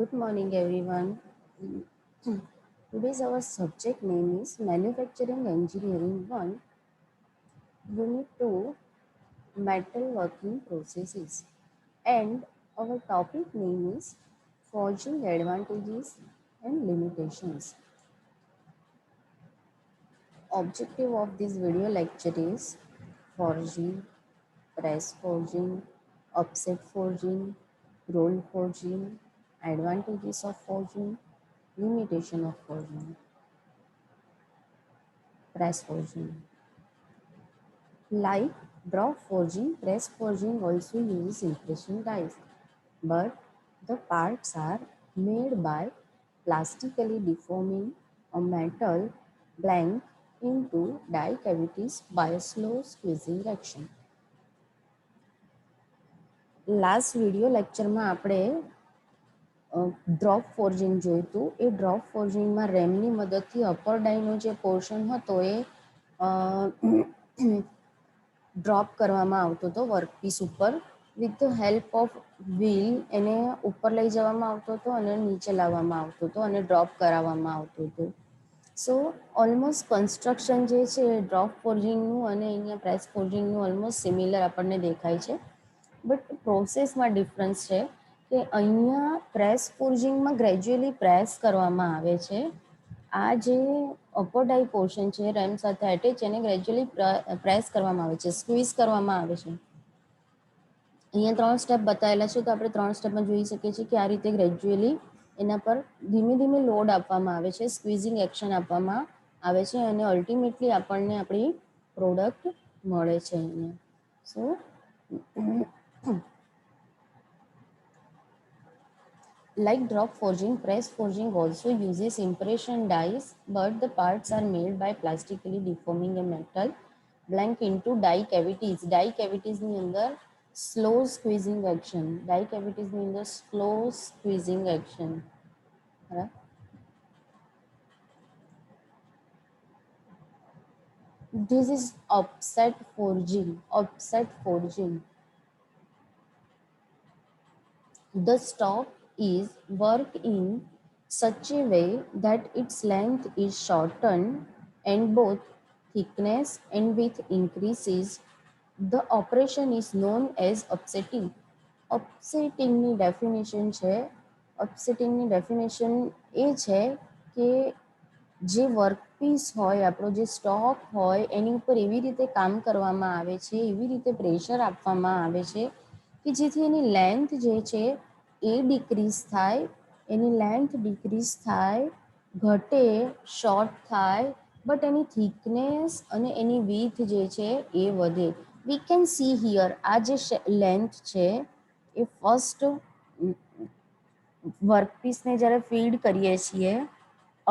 Good morning, everyone. Today's our subject name is Manufacturing Engineering 1, Unit 2, Metal Working Processes. And our topic name is Forging Advantages and Limitations. Objective of this video lecture is forging, press forging, offset forging, roll forging, advantages of forging, limitation of forging. Press forging. Like drop forging, press forging also uses impression dies, but the parts are made by plastically deforming a metal blank into die cavities by a slow squeezing action. Last video લેક્ચરમાં આપણે drop forging જોયું હતું. એ drop ફોર્જિંગમાં રેમની મદદથી upper ડાઈનો જે portion હતો એ drop કરવામાં આવતો હતો વર્કપીસ ઉપર with the help of wheel. એને ઉપર લઈ જવામાં આવતો હતો અને નીચે લાવવામાં આવતો હતો અને ડ્રોપ કરાવવામાં આવતું હતું. સો ઓલમોસ્ટ કન્સ્ટ્રક્શન જે છે એ ડ્રોપ ફોર્જિંગનું અને અહીંયા પ્રેસ ફોર્જિંગનું ઓલમોસ્ટ સિમિલર આપણને દેખાય છે, બટ પ્રોસેસમાં ડિફરન્સ છે કે અહીંયા પ્રેસ ફોર્જિંગમાં ગ્રેજ્યુઅલી પ્રેસ કરવામાં આવે છે. આ જે અપર ડાઈ પોર્શન છે રેમ સાથે એટેચ એને ગ્રેજ્યુઅલી પ્રેસ કરવામાં આવે છે, સ્ક્વીઝ કરવામાં આવે છે. અહીંયા 3 સ્ટેપ બતાવેલા છે, તો આપણે 3 સ્ટેપમાં જોઈ શકીએ છીએ કે આ રીતે ગ્રેજ્યુઅલી એના પર ધીમે ધીમે લોડ આપવામાં આવે છે, સ્ક્વીઝિંગ એક્શન આપવામાં આવે છે અને અલ્ટિમેટલી આપણને આપણી પ્રોડક્ટ મળે છે અહીંયા. સો like drop forging, press forging also uses impression dies, but the parts are made by plastically deforming a metal blank into die cavities. Die cavities ની અંદર slow squeezing action. Die cavities ની અંદર slow squeezing action. બરાબર. This is offset forging. Offset forging. The stock is worked in such a way that its length is shortened and both thickness and width increases. The operation is known as offsetting. Offsetting ની definition છે, offsetting ની definition એ છે કે જે workpiece હોય, આપણો જે stock હોય એની ઉપર એવી રીતે કામ કરવામાં આવે છે, એવી રીતે પ્રેશર આપવામાં આવે છે કે જેથી એની લેન્થ જે છે એ ડિક્રીઝ થાય, એની લેન્થ ડિક્રીઝ થાય, ઘટે, શોર્ટ થાય, બટ એની થિકનેસ અને એની વિથ જે છે એ વધે. વી કેન સી હિયર આ જે લેન્થ છે એ ફર્સ્ટ વર્કપીસને જ્યારે ફીડ કરીએ છીએ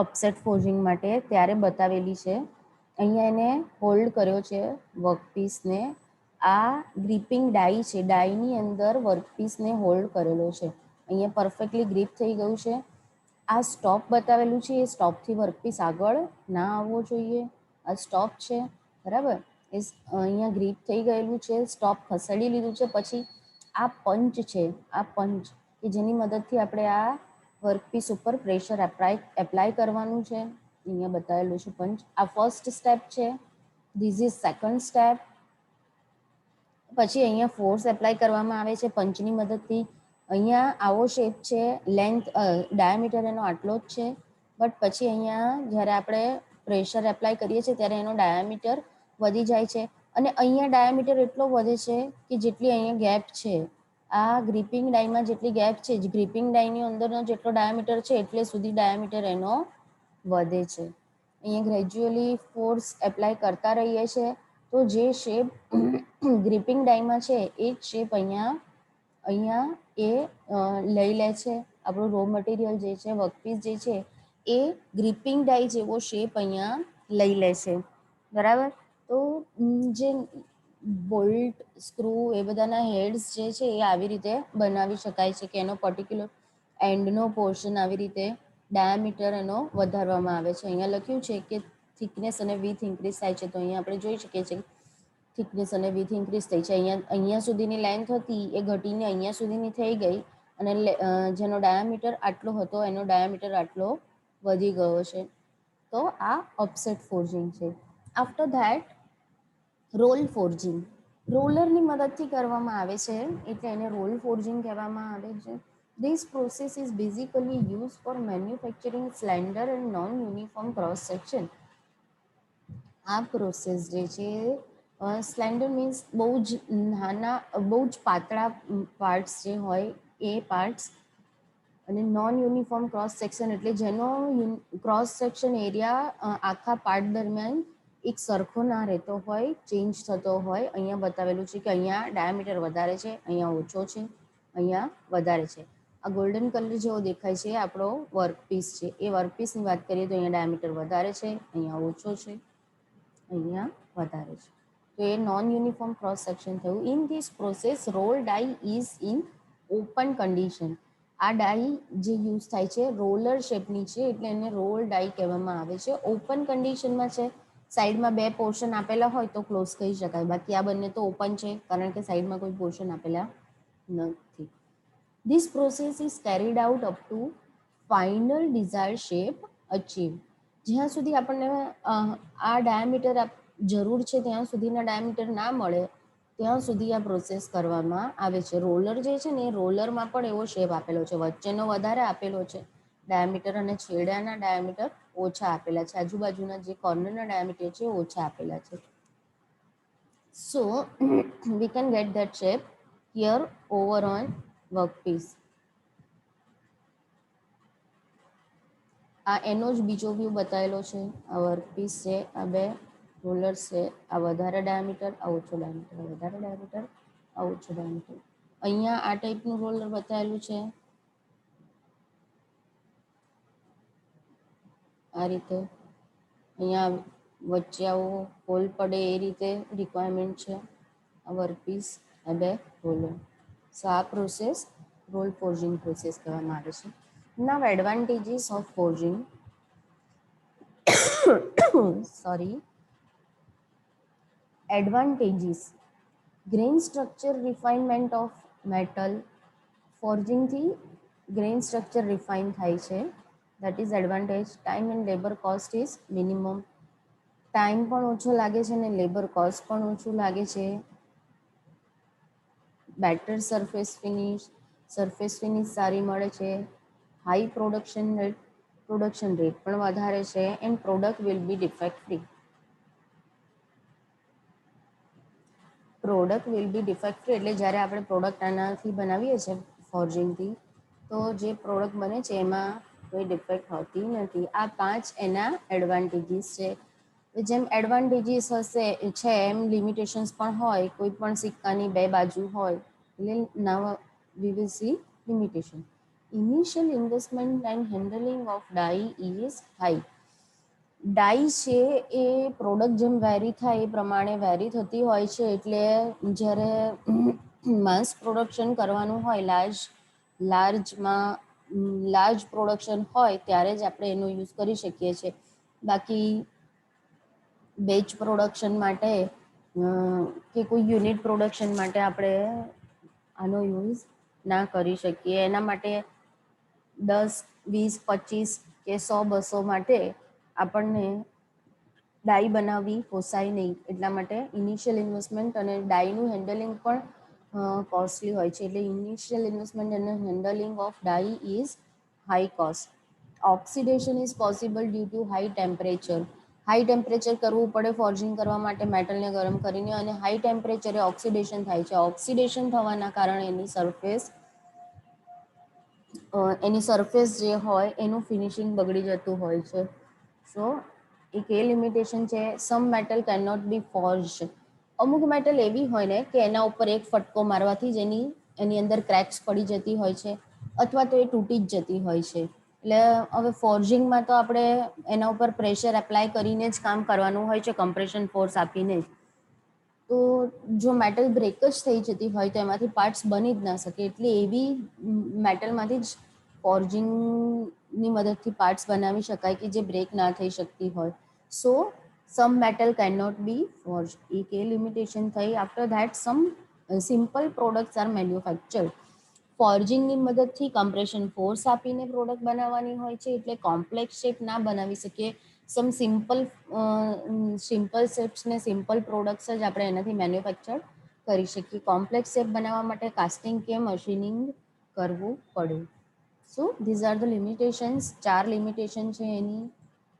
ઓફસેટ ફોર્જિંગ માટે ત્યારે બતાવેલી છે. અહીંયા એને હોલ્ડ કર્યો છે વર્કપીસને. આ ગ્રીપિંગ ડાઈ છે, ડાઈની અંદર વર્કપીસને હોલ્ડ કરેલો છે. અહીંયા પરફેક્ટલી ગ્રીપ થઈ ગયું છે. આ સ્ટોપ બતાવેલું છે, એ સ્ટોપથી વર્કપીસ આગળ ના આવવો જોઈએ. આ સ્ટોપ છે, બરાબર. એ અહીંયા ગ્રીપ થઈ ગયેલું છે, સ્ટોપ ખસેડી લીધું છે. પછી આ પંચ છે, આ પંચ કે જેની મદદથી આપણે આ વર્કપીસ ઉપર પ્રેશર એપ્લાય કરવાનું છે. અહીંયા બતાવેલું છે પંચ. આ ફર્સ્ટ સ્ટેપ છે. This is second step. પછી અહીંયા ફોર્સ એપ્લાય કરવામાં આવે છે પંચની મદદથી. અહીંયા આવો શેપ છે, લેન્થ ડાયામીટર એનો આટલો જ છે, બટ પછી અહીંયા જ્યારે આપણે પ્રેશર એપ્લાય કરીએ છીએ ત્યારે એનો ડાયામીટર વધી જાય છે અને અહીંયા ડાયામીટર એટલો વધે છે કે જેટલી અહીંયા ગેપ છે, આ ગ્રીપિંગ ડાઈમાં જેટલી ગેપ છે, ગ્રીપિંગ ડાઈની અંદરનો જેટલો ડાયામીટર છે એટલે સુધી ડાયામીટર એનો વધે છે. અહીંયા ગ્રેજ્યુઅલી ફોર્સ એપ્લાય કરતા રહીએ છીએ તો જે શેપ ગ્રીપિંગ ડાઈમાં છે એ જ શેપ અહીંયા એ લઈ લે છે. આપણું રો મટીરિયલ જે છે, વર્કપીસ જે છે એ ગ્રીપિંગ ડાઈ જેવો શેપ અહીંયા લઈ લે છે, બરાબર. તો જે બોલ્ટ, સ્ક્રૂ એ બધાના હેડ્સ જે છે એ આવી રીતે બનાવી શકાય છે કે એનો પર્ટિક્યુલર એન્ડનો પોર્શન આવી રીતે ડાયામીટર એનો વધારવામાં આવે છે. અહીંયા લખ્યું છે કે થિકનેસ અને વિથ ઇન્ક્રીઝ થાય છે, તો અહીંયા આપણે જોઈ શકીએ છીએ થિકનેસ અને વિથ ઇન્ક્રીઝ થઈ છે. અહીંયા સુધીની લેન્થ હતી એ ઘટીને અહીંયા સુધીની થઈ ગઈ અને જેનો ડાયામીટર આટલો હતો એનો ડાયામીટર આટલો વધી ગયો છે. તો આ ઓફસેટ ફોર્જિંગ છે. આફ્ટર ધેટ રોલ ફોર્જિંગ રોલરની મદદથી કરવામાં આવે છે, એટલે એને રોલ ફોર્જિંગ કહેવામાં આવે છે. This process is basically used for manufacturing slender and non-uniform cross section. આ પ્રોસેસ જે છે સ્લેન્ડર મીન્સ બહુ જ નાના, બહુ જ પાતળા પાર્ટ્સ જે હોય એ પાર્ટ્સ, અને નોન યુનિફોર્મ ક્રોસ સેક્શન એટલે જેનો ક્રોસ સેક્શન એરિયા આખા પાર્ટ દરમિયાન એક સરખો ના રહેતો હોય, ચેન્જ થતો હોય. અહીંયા બતાવેલું છે કે અહીંયા ડાયામીટર વધારે છે, અહીંયા ઓછો છે, અહીંયા વધારે છે. આ ગોલ્ડન કલર જેવો દેખાય છે આપણો વર્કપીસ છે. એ વર્કપીસની વાત કરીએ તો અહીંયા ડાયામીટર વધારે છે, અહીંયા ઓછો છે, અહીંયા વધારે છે. તો એ નોન યુનિફોર્મ ક્રોસ સેક્શન થયું. In this process roll die is in open condition. આ ડાઈ જે યુઝ થાય છે રોલર શેપની છે, એટલે એને રોલ ડાઈ કહેવામાં આવે છે. ઓપન કન્ડિશનમાં છે, સાઈડમાં બે પોર્શન આપેલા હોય તો ક્લોઝ કહી શકાય, બાકી આ બંને તો ઓપન છે કારણ કે સાઈડમાં કોઈ પોર્શન આપેલા નથી. This process is carried out up to final desired shape achieve. જ્યાં સુધી આપણને આ ડાયામીટર જરૂર છે ત્યાં સુધીના ડાયામીટર ના મળે ત્યાં સુધી આ પ્રોસેસ કરવામાં આવે છે. રોલર જે છે ને એ રોલરમાં પણ એવો શેપ આપેલો છે, વચ્ચેનો વધારે આપેલો છે ડાયામીટર અને છેડાના ડાયામીટર ઓછા આપેલા છે, આજુબાજુના જે કોર્નરના ડાયામીટર છે ઓછા આપેલા છે. સો we can get that shape here over on workpiece. આ એનો જ બીજો વ્યૂ બતાવેલો છે. આ વર્કપીસ છે, આ બે રોલર્સ છે, આ વધારે ડાયામીટર, આ ઓછો ડાયામીટર, વધારે ડાયામીટર, આ ઓછો ડાયામીટર. અહીંયા આ ટાઈપનું રોલર બતાવેલું છે, આ રીતે. અહીંયા વચ્ચે આવો હોલ પડે એ રીતે રિક્વાયરમેન્ટ છે. આ વર્કપીસ, આ બે રોલર. સો આ પ્રોસેસ રોલ ફોર્જિંગ પ્રોસેસ કહેવામાં આવે છે. Now advantages of forging sorry advantages. Grain structure refinement of metal. ફોર્જિંગથી ગ્રેન સ્ટ્રક્ચર રિફાઇન થાય છે, that is advantage. Time and labour cost is minimum. Time પણ ઓછો લાગે છે અને લેબર કોસ્ટ પણ ઓછું લાગે છે. બેટર સરફેસ ફિનિશ સારી મળે છે. હાઈ પ્રોડક્શન રેટ પણ વધારે છે. And product will be defect free. એટલે જ્યારે આપણે પ્રોડક્ટ આનાથી બનાવીએ છીએ ફોર્જિંગથી, તો જે પ્રોડક્ટ બને છે એમાં કોઈ ડિફેક્ટ હોતી નથી. આ 5 એના એડવાન્ટેજીસ છે. જેમ એડવાન્ટેજીસ હશે છે એમ લિમિટેશન્સ પણ હોય. કોઈ પણ સિક્કાની બે બાજુ હોય, એટલે now we will see limitation. Initial investment and handling of die is high. Die છે એ પ્રોડક્ટ જેમ વેરી થાય એ પ્રમાણે વેરી થતી હોય છે, એટલે જ્યારે માસ પ્રોડક્શન કરવાનું હોય, લાર્જ પ્રોડક્શન હોય ત્યારે જ આપણે એનો યુઝ કરી શકીએ છીએ. બાકી બેચ પ્રોડક્શન માટે કે કોઈ યુનિટ પ્રોડક્શન માટે આપણે આનો યુઝ ના કરી શકીએ. એના માટે 10, 20, 25 કે 100, 200 માટે આપણને ડાઈ બનાવવી પોસાય નહીં. એટલા માટે ઇનિશિયલ ઇન્વેસ્ટમેન્ટ અને ડાઈનું હેન્ડલિંગ પણ કોસ્ટલી હોય છે. એટલે ઇનિશિયલ ઇન્વેસ્ટમેન્ટ અને handling of die is high cost. Oxidation is possible due to high temperature. High temperature કરવું પડે ફોર્જિંગ કરવા માટે મેટલને ગરમ કરીને, અને હાઈ ટેમ્પરેચરે ઓક્સિડેશન થાય છે. ઓક્સિડેશન થવાના કારણે એની સરફેસ જે હોય એનું ફિનિશિંગ બગડી જતું હોય છે. સો એક એ લિમિટેશન છે. સમ મેટલ કેન નોટ બી ફોર્જ્ડ. અમુક મેટલ એવી હોય ને કે એના ઉપર એક ફટકો મારવાથી જ એની અંદર ક્રેક્સ પડી જતી હોય છે, અથવા તો એ તૂટી જ જતી હોય છે. એટલે હવે ફોર્જિંગમાં તો આપણે એના ઉપર પ્રેશર એપ્લાય કરીને જ કામ કરવાનું હોય છે, કમ્પ્રેશન ફોર્સ આપીને જ. તો જો મેટલ બ્રેક જ થઈ જતી હોય તો એમાંથી પાર્ટ્સ બની જ ના શકે. એટલે એવી મેટલમાંથી જ ફોર્જિંગની મદદથી પાર્ટ્સ બનાવી શકાય કે જે બ્રેક ના થઈ શકતી હોય. So some metal can not be forge. એક એ લિમિટેશન થઈ. After that some simple products are manufactured. ફોર્જિંગની મદદથી કમ્પ્રેશન ફોર્સ આપીને પ્રોડક્ટ બનાવવાની હોય છે, એટલે કોમ્પ્લેક્સ શેપ ના બનાવી શકીએ. સિમ્પલ શેપ્સ ને સિમ્પલ પ્રોડક્ટ્સ જ આપણે એનાથી મેન્યુફેક્ચર કરી શકીએ. કોમ્પ્લેક્સ શેપ બનાવવા માટે કાસ્ટિંગ કે મશીનિંગ કરવું પડે. So these are the limitations. 4 limitation છે એની.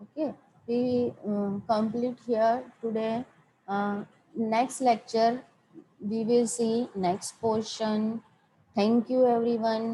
Okay, we complete here today. Next lecture we will see next portion. Thank you everyone.